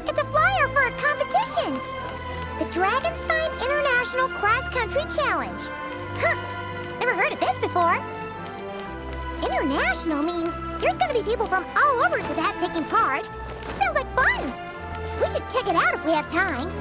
It's a flyer for a competition! The Dragon Spine International Cross Country Challenge. Huh, never heard of this before. International means there's gonna be people from all over Tibet taking part. Sounds like fun! We should check it out if we have time.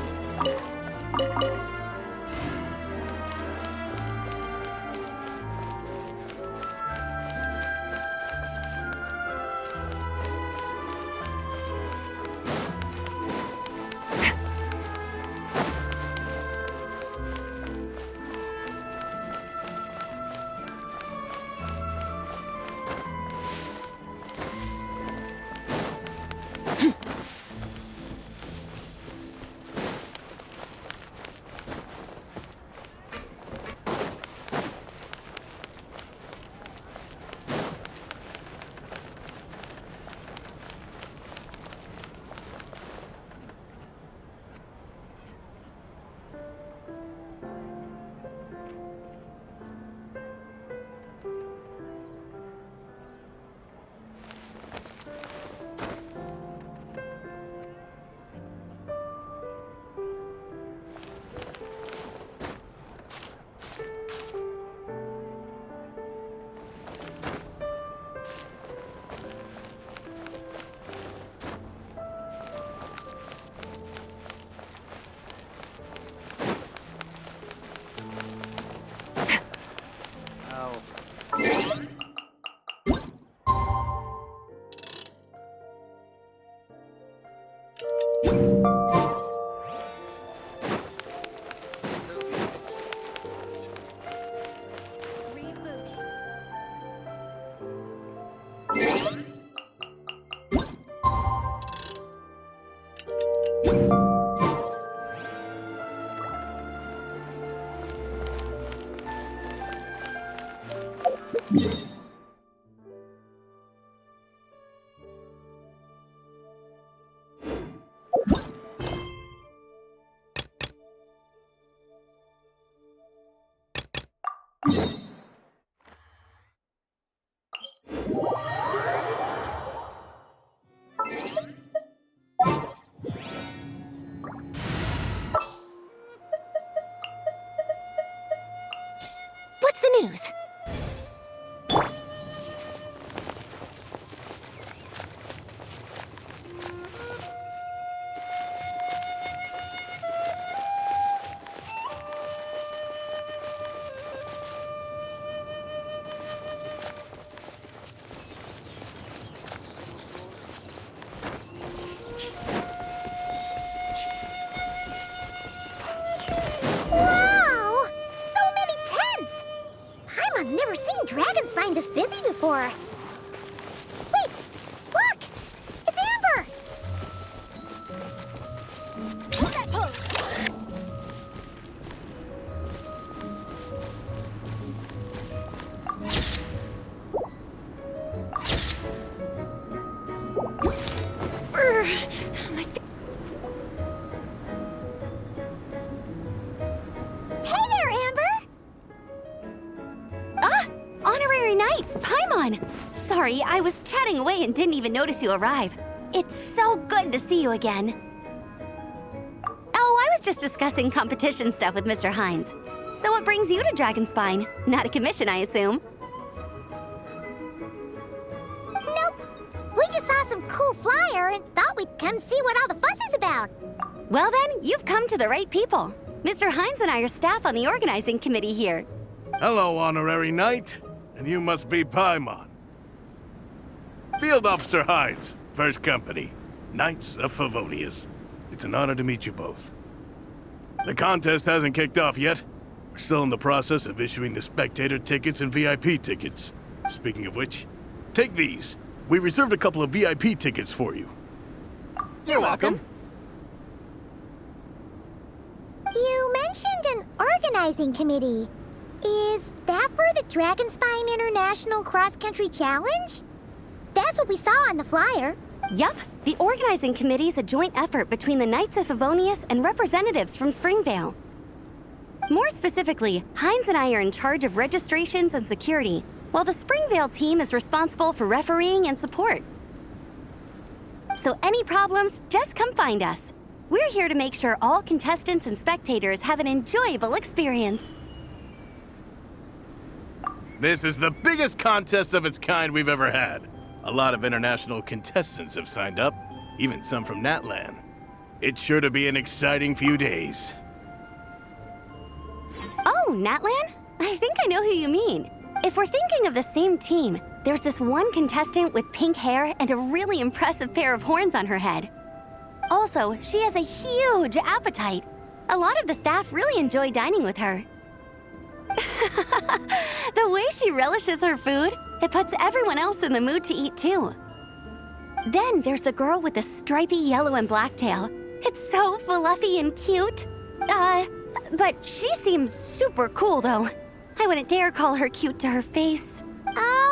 What's the news? I've never seen Dragon Spine this busy before. Wait! Look! It's Amber! Hold that pose! on. Sorry, I was chatting away and didn't even notice you arrive. It's so good to see you again. Oh, I was just discussing competition stuff with Mr. Hines. So what brings you to Dragonspine? Not a commission, I assume? Nope. We just saw some cool flyer and thought we'd come see what all the fuss is about. Well then, you've come to the right people. Mr. Hines and I are staff on the organizing committee here. Hello, Honorary Knight. And you must be Paimon. Field Officer Hines, First Company, Knights of Favonius. It's an honor to meet you both. The contest hasn't kicked off yet. We're still in the process of issuing the spectator tickets and VIP tickets. Speaking of which, take these. We reserved a couple of VIP tickets for you. You're welcome. You mentioned an organizing committee. Is that for the Dragonspine International Cross Country Challenge? That's what we saw on the flyer. Yup, the organizing committee is a joint effort between the Knights of Favonius and representatives from Springvale. More specifically, Hines and I are in charge of registrations and security, while the Springvale team is responsible for refereeing and support. So any problems, just come find us. We're here to make sure all contestants and spectators have an enjoyable experience. This is the biggest contest of its kind we've ever had. A lot of international contestants have signed up, even some from Natlan. It's sure to be an exciting few days. Oh, Natlan? I think I know who you mean. If we're thinking of the same team, there's this one contestant with pink hair and a really impressive pair of horns on her head. Also, she has a huge appetite. A lot of the staff really enjoy dining with her. The way she relishes her food, it puts everyone else in the mood to eat too. Then there's the girl with the stripy yellow and black tail. It's so fluffy and cute. But she seems super cool though. I wouldn't dare call her cute to her face.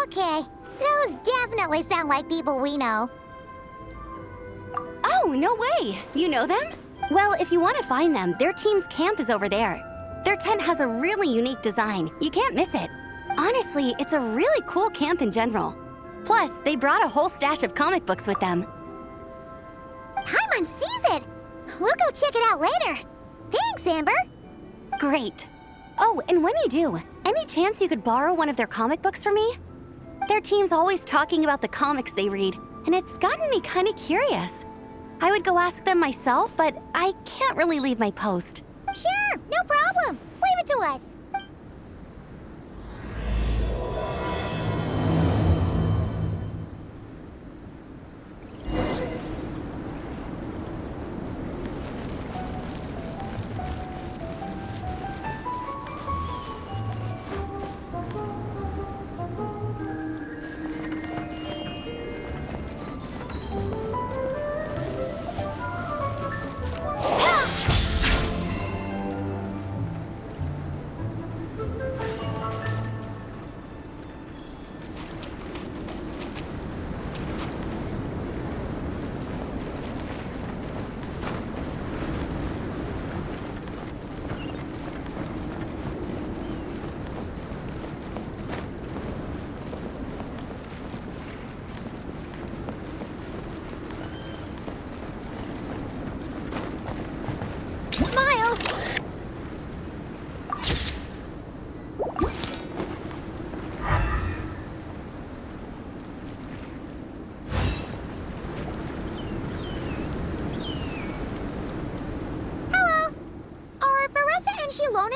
Okay, those definitely sound like people we know. Oh, no way! You know them? Well, if you want to find them, their team's camp is over there. Their tent has a really unique design. You can't miss it. Honestly, it's a really cool camp in general. Plus, they brought a whole stash of comic books with them. Paimon sees it! We'll go check it out later. Thanks, Amber. Great. Oh, and when you do, any chance you could borrow one of their comic books from me? Their team's always talking about the comics they read, and it's gotten me kind of curious. I would go ask them myself, but I can't really leave my post. Sure, no problem. Leave it to us.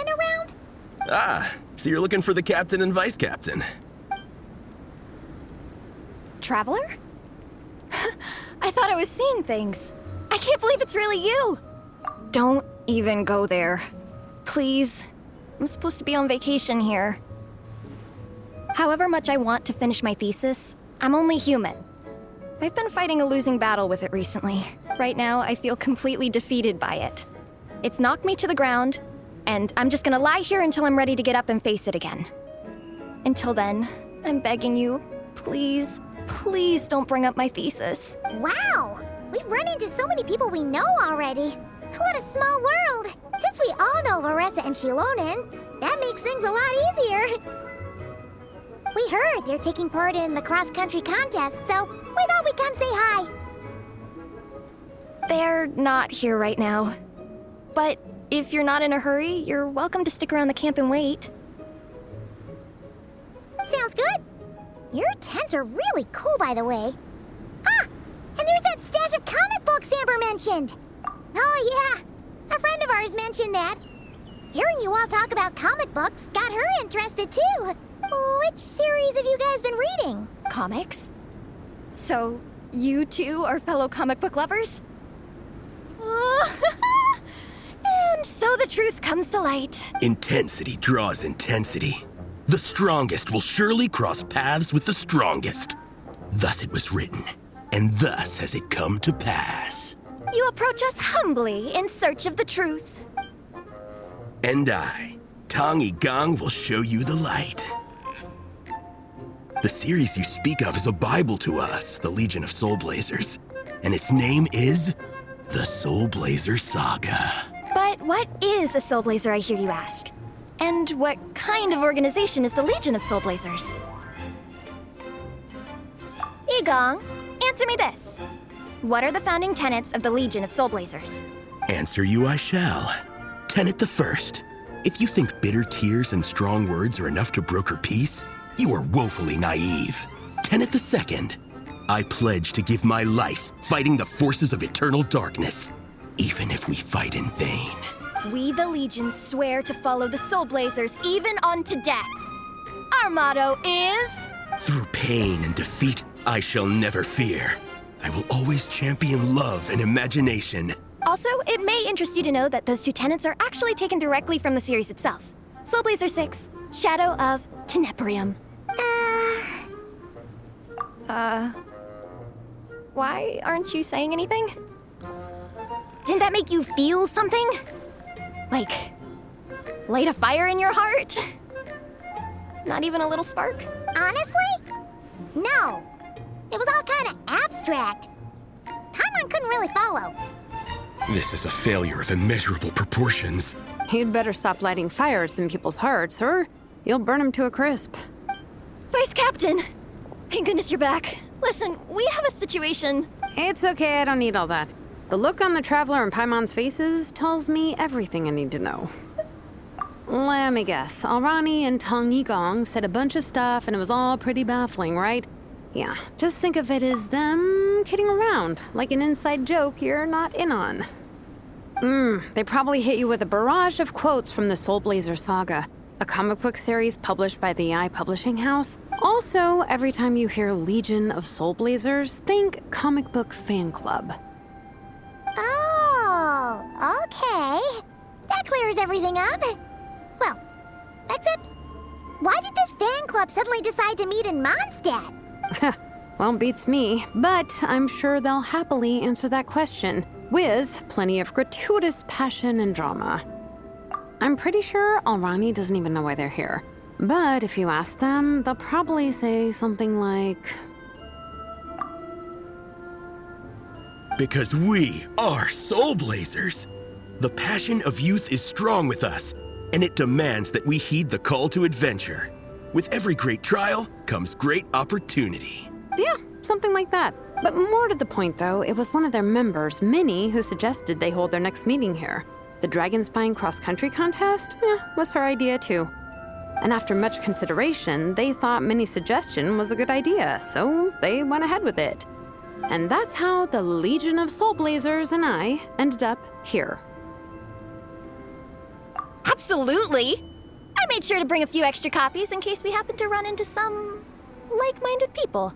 Around? Ah, so you're looking for the captain and vice captain. Traveler? I thought I was seeing things. I can't believe it's really you. Don't even go there. Please. I'm supposed to be on vacation here. However much I want to finish my thesis, I'm only human. I've been fighting a losing battle with it recently. Right now, I feel completely defeated by it. It's knocked me to the ground, and I'm just gonna lie here until I'm ready to get up and face it again. Until then, I'm begging you, please, please don't bring up my thesis. Wow! We've run into so many people we know already. What a small world! Since we all know Varessa and Shilonen, that makes things a lot easier. We heard they're taking part in the cross-country contest, so we thought we'd come say hi. They're not here right now. But if you're not in a hurry, you're welcome to stick around the camp and wait. Sounds good. Your tents are really cool, by the way. Ah, and there's that stash of comic books Amber mentioned. Oh, yeah. A friend of ours mentioned that. Hearing you all talk about comic books got her interested, too. Which series have you guys been reading? Comics? So, you two are fellow comic book lovers? And so the truth comes to light. Intensity draws intensity. The strongest will surely cross paths with the strongest. Thus it was written, and thus has it come to pass. You approach us humbly in search of the truth. And I, Tong Gong, will show you the light. The series you speak of is a Bible to us, the Legion of Soul Blazers. And its name is the Soul Blazer Saga. But what is a Soul Blazer, I hear you ask? And what kind of organization is the Legion of Soul Blazers? Igong, answer me this. What are the founding tenets of the Legion of Soul Blazers? Answer you I shall. Tenet the first. If you think bitter tears and strong words are enough to broker peace, you are woefully naive. Tenet the second. I pledge to give my life fighting the forces of eternal darkness, even if we fight in vain. We, the Legion, swear to follow the Soul Blazers even unto death. Our motto is... Through pain and defeat, I shall never fear. I will always champion love and imagination. Also, it may interest you to know that those two tenets are actually taken directly from the series itself. Soul Blazer 6, Shadow of Tenebrium. Why aren't you saying anything? Didn't that make you feel something? Like, light a fire in your heart? Not even a little spark? Honestly? No. It was all kind of abstract. Paimon couldn't really follow. This is a failure of immeasurable proportions. You'd better stop lighting fires in people's hearts, or you'll burn them to a crisp. Vice Captain! Thank goodness you're back. Listen, we have a situation. It's okay, I don't need all that. The look on the Traveler and Paimon's faces tells me everything I need to know. Let me guess, Alrani and Tong Yigong said a bunch of stuff and it was all pretty baffling, right? Yeah, just think of it as them kidding around, like an inside joke you're not in on. They probably hit you with a barrage of quotes from the Soul Blazer Saga, a comic book series published by the I Publishing House. Also, every time you hear Legion of Soul Blazers, think comic book fan club. Oh, okay. That clears everything up. Well, except, why did this fan club suddenly decide to meet in Mondstadt? Well, beats me, but I'm sure they'll happily answer that question, with plenty of gratuitous passion and drama. I'm pretty sure Alrani doesn't even know why they're here. But if you ask them, they'll probably say something like... Because we are Soul Blazers. The passion of youth is strong with us, and it demands that we heed the call to adventure. With every great trial comes great opportunity. Yeah, something like that. But more to the point, though, it was one of their members, Minnie, who suggested they hold their next meeting here. The Dragon Spine cross-country contest? Was her idea, too. And after much consideration, they thought Minnie's suggestion was a good idea, so they went ahead with it. And that's how the Legion of Soul Blazers and I ended up here. Absolutely! I made sure to bring a few extra copies in case we happen to run into some like-minded people.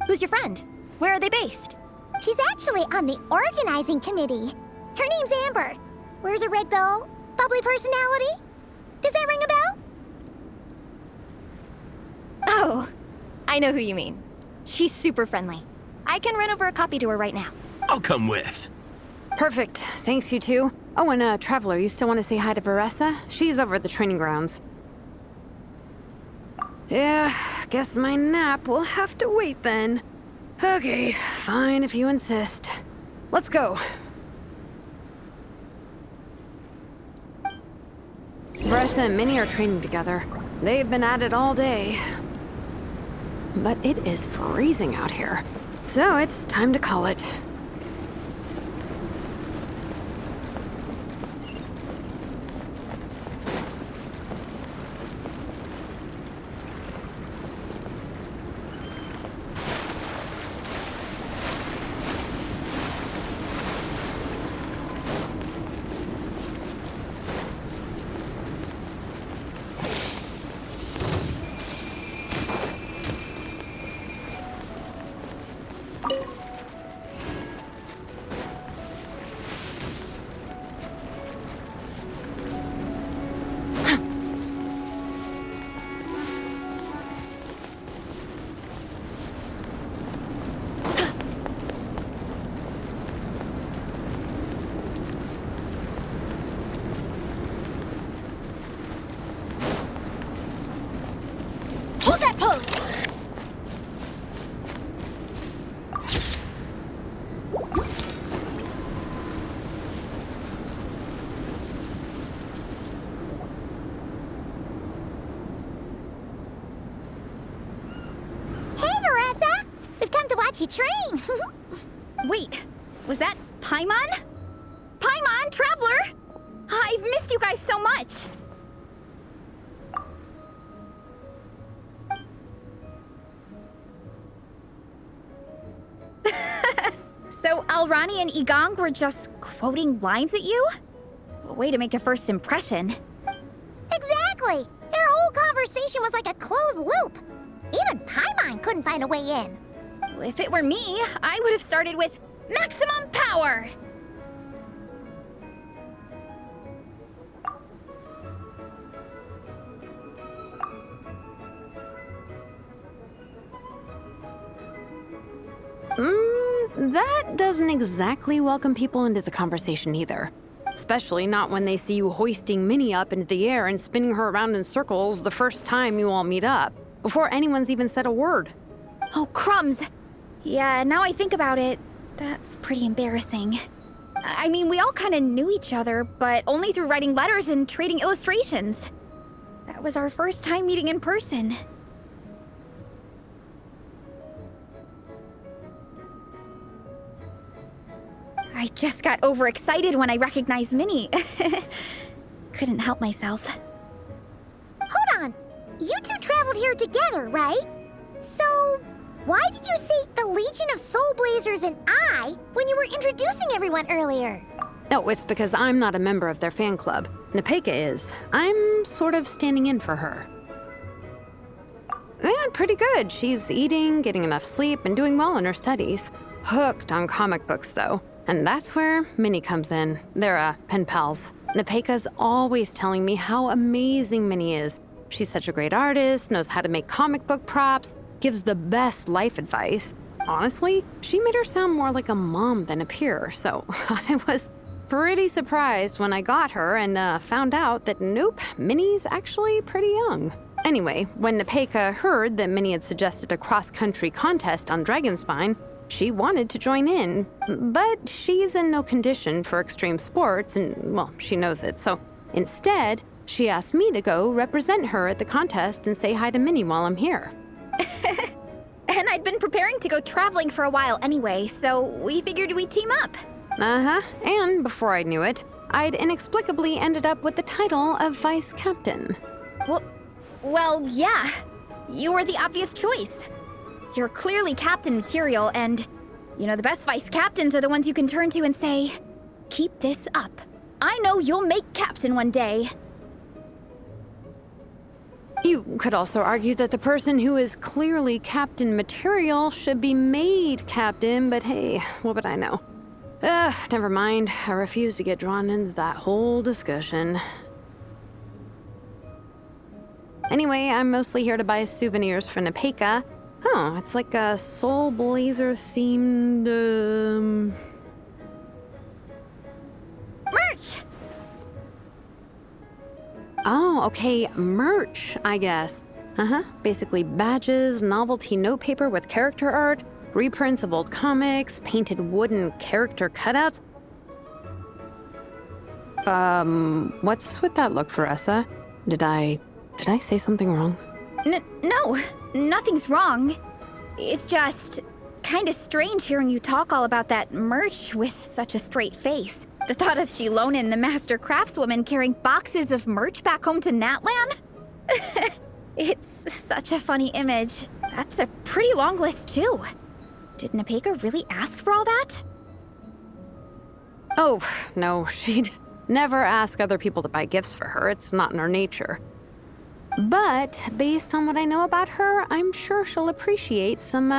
Who's your friend? Where are they based? She's actually on the organizing committee. Her name's Amber. Wears a red bow, bubbly personality. Does that ring a bell? Oh, I know who you mean. She's super friendly. I can run over a copy to her right now. I'll come with. Perfect. Thanks, you two. Oh, and Traveler, you still want to say hi to Varessa? She's over at the training grounds. Yeah, guess my nap will have to wait then. Okay, fine if you insist. Let's go. Varessa and Minnie are training together. They've been at it all day. but it is freezing out here. So it's time to call it. Hold that pose! Hey, Marissa! We've come to watch you train. Wait, was that Paimon? Paimon, Traveler! I've missed you guys so much! So Alrani and Igong were just quoting lines at you? Way to make a first impression. Exactly! Their whole conversation was like a closed loop. Even Paimon couldn't find a way in. If it were me, I would have started with maximum power! That doesn't exactly welcome people into the conversation either. Especially not when they see you hoisting Minnie up into the air and spinning her around in circles the first time you all meet up, before anyone's even said a word. Oh, crumbs! Yeah, now I think about it, that's pretty embarrassing. I mean, we all kind of knew each other, but only through writing letters and trading illustrations. That was our first time meeting in person. I just got overexcited when I recognized Minnie. Couldn't help myself. Hold on. You two traveled here together, right? So, why did you say the Legion of Soul Blazers and I when you were introducing everyone earlier? No, it's because I'm not a member of their fan club. Nepeka is. I'm sort of standing in for her. Yeah, pretty good. She's eating, getting enough sleep, and doing well in her studies. Hooked on comic books, though. And that's where Minnie comes in. They're, pen pals. Nepeka's always telling me how amazing Minnie is. She's such a great artist, knows how to make comic book props, gives the best life advice. Honestly, she made her sound more like a mom than a peer, so I was pretty surprised when I got her and found out that nope, Minnie's actually pretty young. Anyway, when Nepeka heard that Minnie had suggested a cross-country contest on Dragonspine, she wanted to join in, but she's in no condition for extreme sports, and, well, she knows it. So instead, she asked me to go represent her at the contest and say hi to Minnie while I'm here. And I'd been preparing to go traveling for a while anyway, so we figured we'd team up. Uh-huh, and before I knew it, I'd inexplicably ended up with the title of Vice Captain. Well, yeah. You were the obvious choice. You're clearly captain material, and, you know, the best vice captains are the ones you can turn to and say, keep this up. I know you'll make captain one day. You could also argue that the person who is clearly captain material should be made captain, but hey, what would I know? Never mind. I refuse to get drawn into that whole discussion. Anyway, I'm mostly here to buy souvenirs for Nepeka. Oh, it's like a Soul Blazer themed, Merch! Oh, okay, merch, I guess. Basically badges, novelty notepaper with character art, reprints of old comics, painted wooden character cutouts. What's with that look, Veressa? Did I say something wrong? No, nothing's wrong. It's just kind of strange hearing you talk all about that merch with such a straight face. The thought of Shilonen, the master craftswoman, carrying boxes of merch back home to Natlan? It's such a funny image. That's a pretty long list, too. Did Nepeka really ask for all that? Oh, no, she'd never ask other people to buy gifts for her. It's not in her nature. But based on what I know about her, I'm sure she'll appreciate some,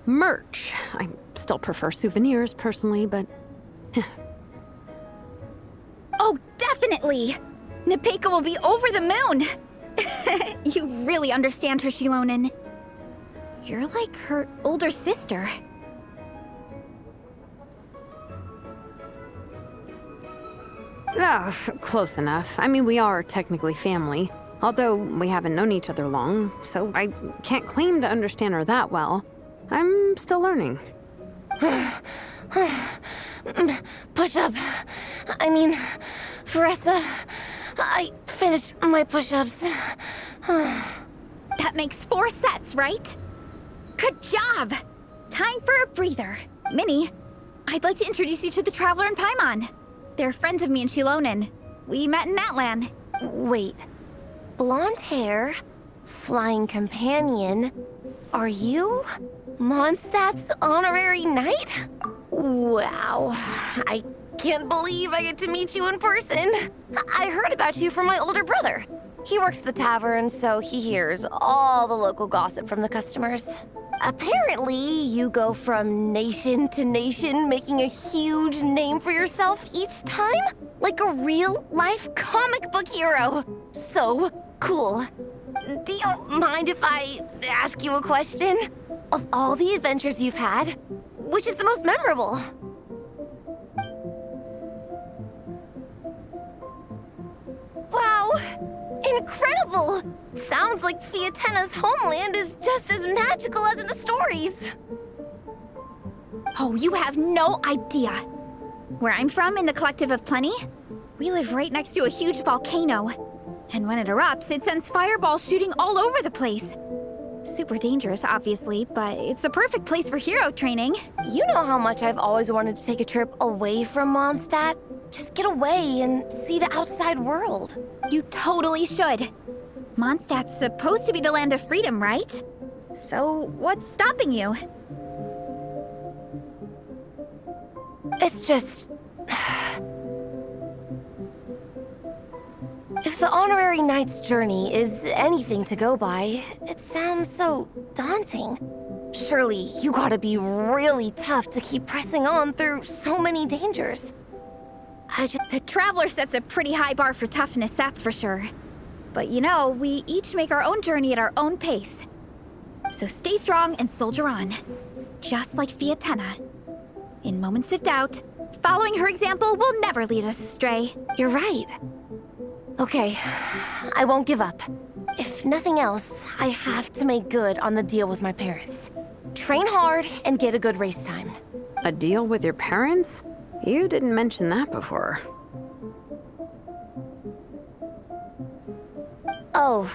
merch. I still prefer souvenirs, personally, but... Oh, definitely! Nepeka will be over the moon! You really understand her, Shilonen. You're like her older sister. Oh, close enough. I mean, we are technically family. Although we haven't known each other long, so I can't claim to understand her that well. I'm still learning. Push-up. I mean, Veressa, I finished my push-ups. That makes 4 sets, right? Good job! Time for a breather. Minnie, I'd like to introduce you to the Traveler and Paimon. They're friends of me and Shilonen. We met in Natlan. Wait. Blonde hair, flying companion. Are you Mondstadt's honorary knight? Wow. I can't believe I get to meet you in person. I heard about you from my older brother. He works at the tavern, so he hears all the local gossip from the customers. Apparently, you go from nation to nation, making a huge name for yourself each time? Like a real-life comic book hero. So cool. Do you mind if I ask you a question? Of all the adventures you've had, which is the most memorable? Wow! Incredible! Sounds like Fiatenna's homeland is just as magical as in the stories. Oh, you have no idea. Where I'm from, in the Collective of Plenty, we live right next to a huge volcano. And when it erupts, it sends fireballs shooting all over the place. Super dangerous, obviously, but it's the perfect place for hero training. You know how much I've always wanted to take a trip away from Mondstadt? Just get away and see the outside world. You totally should. Mondstadt's supposed to be the land of freedom, right? So what's stopping you? It's just... If the honorary knight's journey is anything to go by, it sounds so daunting. Surely you gotta be really tough to keep pressing on through so many dangers. The Traveler sets a pretty high bar for toughness, that's for sure. But you know, we each make our own journey at our own pace. So stay strong and soldier on. Just like Fiatenna. In moments of doubt, following her example will never lead us astray. You're right. Okay, I won't give up. If nothing else, I have to make good on the deal with my parents. Train hard and get a good race time. A deal with your parents? You didn't mention that before. Oh,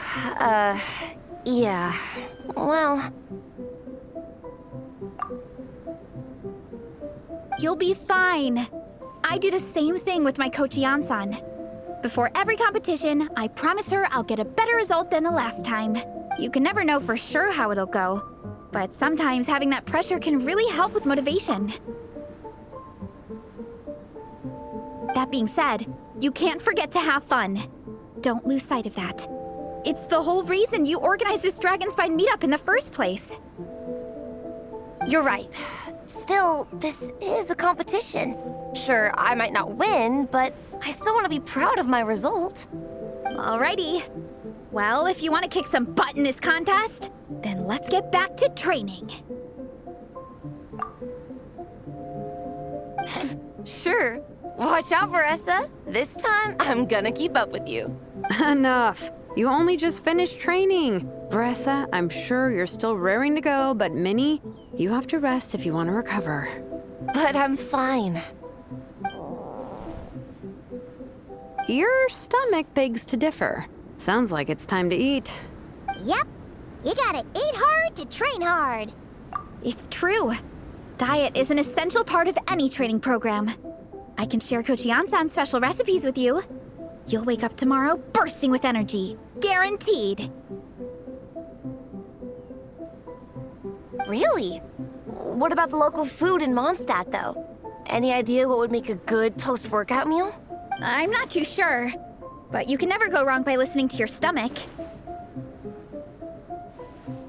yeah. Well... You'll be fine. I do the same thing with my coach Yansan. Before every competition, I promise her I'll get a better result than the last time. You can never know for sure how it'll go, but sometimes having that pressure can really help with motivation. That being said, you can't forget to have fun. Don't lose sight of that. It's the whole reason you organized this Dragonspine meetup in the first place. You're right. Still, this is a competition. Sure, I might not win, but I still want to be proud of my result. Alrighty. Well, if you want to kick some butt in this contest, then let's get back to training. Sure. Watch out, Veressa. This time, I'm gonna keep up with you. Enough. You only just finished training. Veressa, I'm sure you're still raring to go, but Minnie, you have to rest if you want to recover. But I'm fine. Your stomach begs to differ. Sounds like it's time to eat. Yep. You gotta eat hard to train hard. It's true. Diet is an essential part of any training program. I can share Coach Yansan's special recipes with you. You'll wake up tomorrow bursting with energy. Guaranteed. Really? What about the local food in Mondstadt, though? Any idea what would make a good post-workout meal? I'm not too sure, but you can never go wrong by listening to your stomach.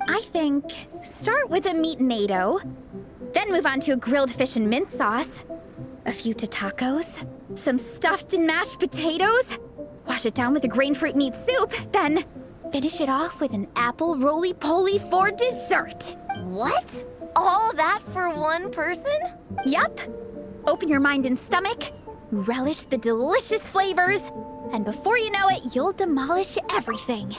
I think start with a meat-nado, then move on to a grilled fish and mint sauce, a few tacos, some stuffed and mashed potatoes, wash it down with a grain fruit meat soup, then finish it off with an apple roly-poly for dessert. What? All that for one person? Yup. Open your mind and stomach, relish the delicious flavors, and before you know it, you'll demolish everything.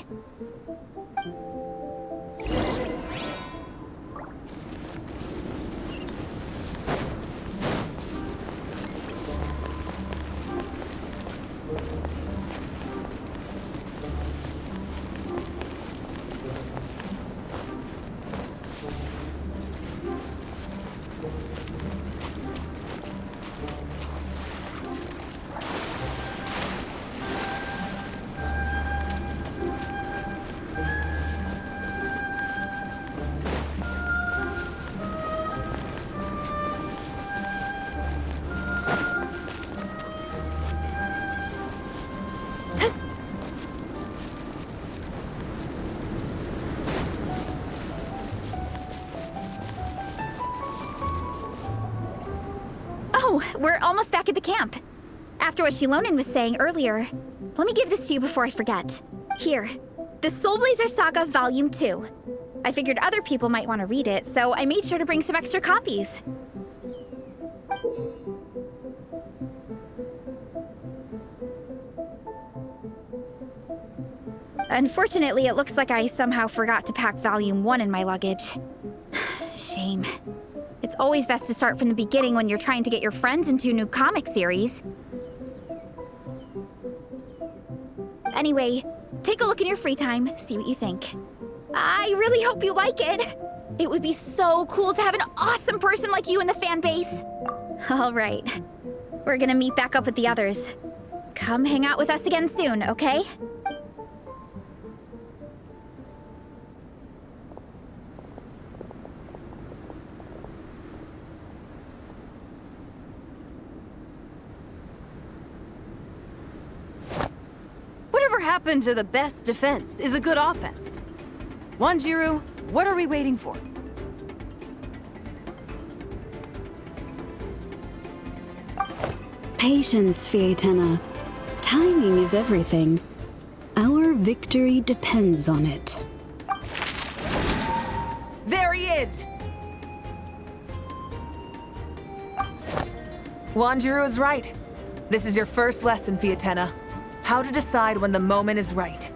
Oh, we're almost back at the camp. After what Shilonen was saying earlier, let me give this to you before I forget. Here, the Soul Blazer Saga Volume 2. I figured other people might want to read it, so I made sure to bring some extra copies. Unfortunately, it looks like I somehow forgot to pack Volume 1 in my luggage. Shame. It's always best to start from the beginning when you're trying to get your friends into a new comic series. Anyway, take a look in your free time, see what you think. I really hope you like it. It would be so cool to have an awesome person like you in the fan base. All right, we're gonna meet back up with the others. Come hang out with us again soon, okay? Whatever happened to the best defense is a good offense? Wanjiru, what are we waiting for? Patience, Fietena. Timing is everything. Our victory depends on it. There he is! Wanjiru is right. This is your first lesson, Fietena. How to decide when the moment is right.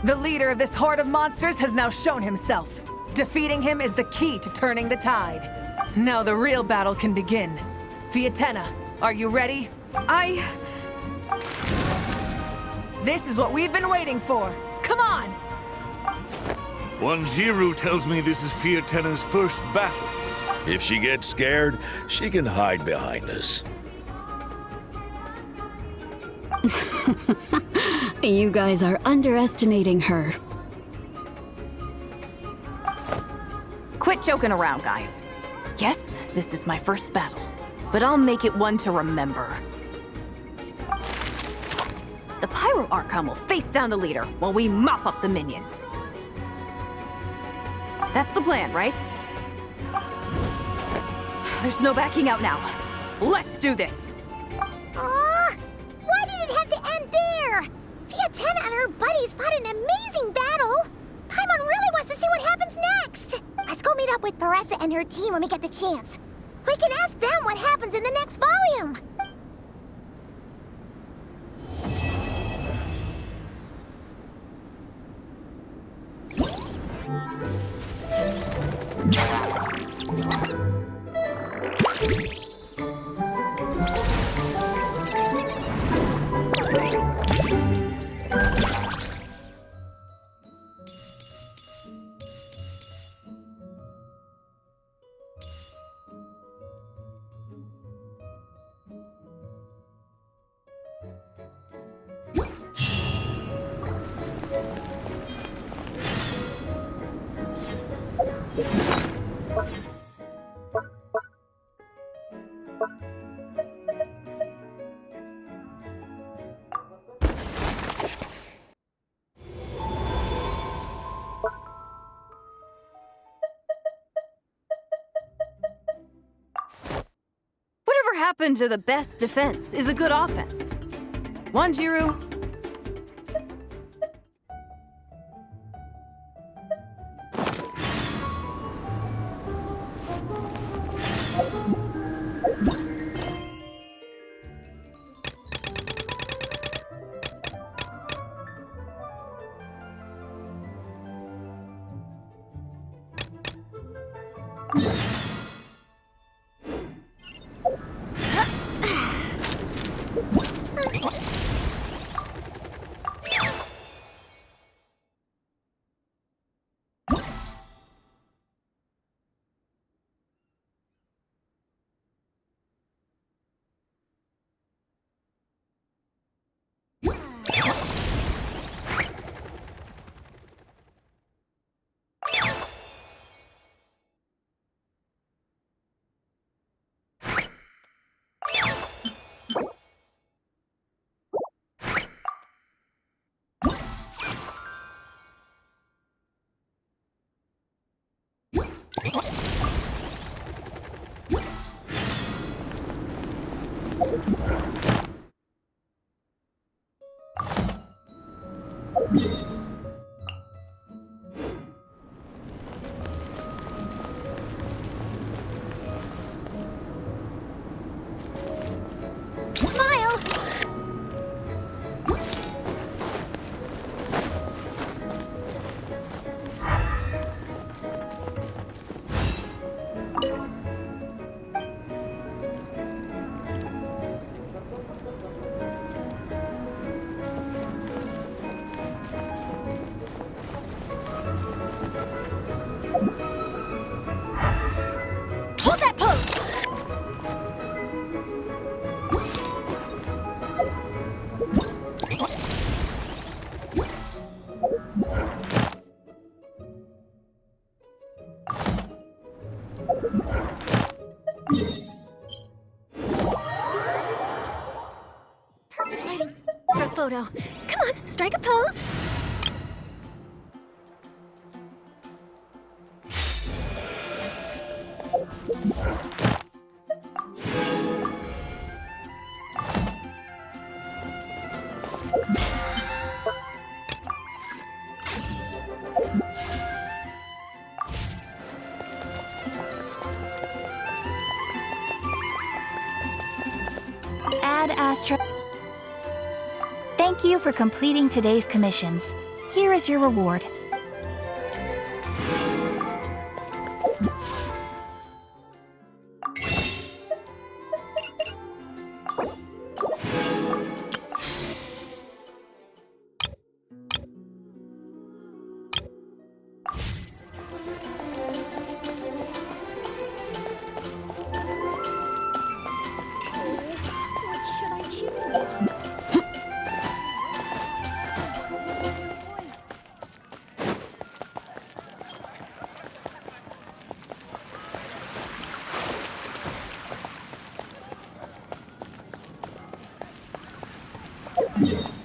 The leader of this horde of monsters has now shown himself. Defeating him is the key to turning the tide. Now the real battle can begin. Fietena, are you ready? This is what we've been waiting for. Come on! Wanjiru tells me this is Fietena's first battle. If she gets scared, she can hide behind us. You guys are underestimating her. Quit joking around, guys. Yes, this is my first battle, but I'll make it one to remember. The Pyro Archon will face down the leader while we mop up the minions. That's the plan, right? There's no backing out now. Let's do this! Aw! Why did it have to end there? Fietena and her buddies fought an amazing battle! Paimon really wants to see what happens next! Let's go meet up with Paressa and her team when we get the chance. We can ask them what happens in the next volume! happened to the best defense is a good offense. Wanjiru. Hold that pose! Perfect lighting for a photo. Come on, strike a pose. Ad Astra. Thank you for completing today's commissions. Here is your reward. What should I choose? Yeah.